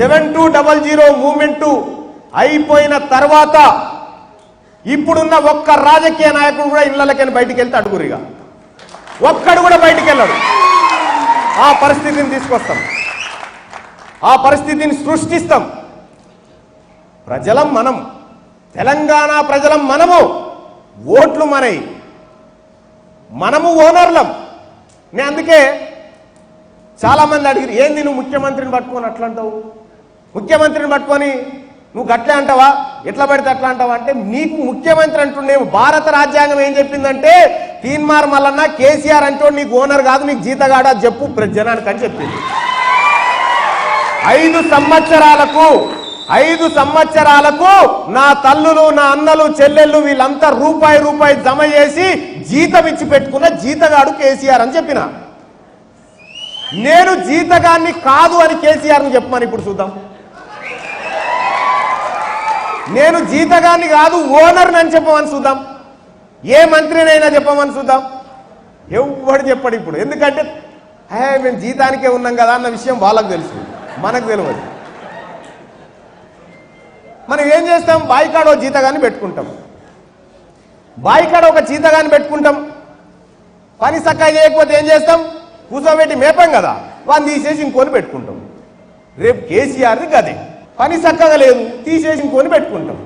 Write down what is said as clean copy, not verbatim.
7200 movement అయిపోయిన తర్వాత ఇప్పుడున్న ఒక్క రాజకీయ నాయకుడు కూడా ఇళ్లకని బయటికి వెళ్తే అడుగురిగా ఒక్కడు కూడా బయటికి వెళ్ళడు. ఆ పరిస్థితిని తీసుకొస్తాం, ఆ పరిస్థితిని సృష్టిస్తాం. ప్రజలం మనం, తెలంగాణ ప్రజలం మనము, ఓట్లు మనము ఓనర్లం. నేను అందుకే చాలా మంది అడిగిరు, ఏంది నువ్వు ముఖ్యమంత్రిని పట్టుకొని అట్లా అంటావు, ముఖ్యమంత్రిని పట్టుకొని నువ్వు గట్లే అంటావా, ఎట్లా పడితే అట్లా అంటావా అంటే, నీకు ముఖ్యమంత్రి అంటుండేమో. భారత రాజ్యాంగం ఏం చెప్పిందంటే తీన్మార్ మల్లన్న కేసీఆర్ అంటే నీకు ఓనర్ కాదు, నీకు జీతగాడు అని చెప్పు జనానికి అని చెప్పింది. 5 సంవత్సరాలకు నా తల్లులు, నా అన్నలు, చెల్లెళ్ళు వీళ్ళంతా రూపాయి జమ చేసి జీతం ఇచ్చి పెట్టుకున్న జీతగాడు కేసీఆర్ అని చెప్పిన. నేను జీతగాన్ని కాదు అని కేసీఆర్ని చెప్పమని ఇప్పుడు చూద్దాం. నేను జీతగాన్ని కాదు ఓనర్ని అని చెప్పమని చూద్దాం. ఏ మంత్రినైనా చెప్పమని చూద్దాం. ఎవడు చెప్పడు ఇప్పుడు. ఎందుకంటే మేము జీతానికే ఉన్నాం కదా అన్న విషయం వాళ్ళకు తెలుసు, మనకు తెలియదు. మనం ఏం చేస్తాం, బాయికాడ ఒక జీతగాన్ని పెట్టుకుంటాం, బాయికాడ ఒక జీతగాన్ని పెట్టుకుంటాం. పని చక్కగా చేయకపోతే ఏం చేస్తాం, కూర్చోబెట్టి మేపం కదా, వాడిని తీసేసి ఇంకొని పెట్టుకుంటాం. రేపు కేసీఆర్ని గదే పని చక్కగా లేదు, తీసేసి ఇంకొని పెట్టుకుంటాం.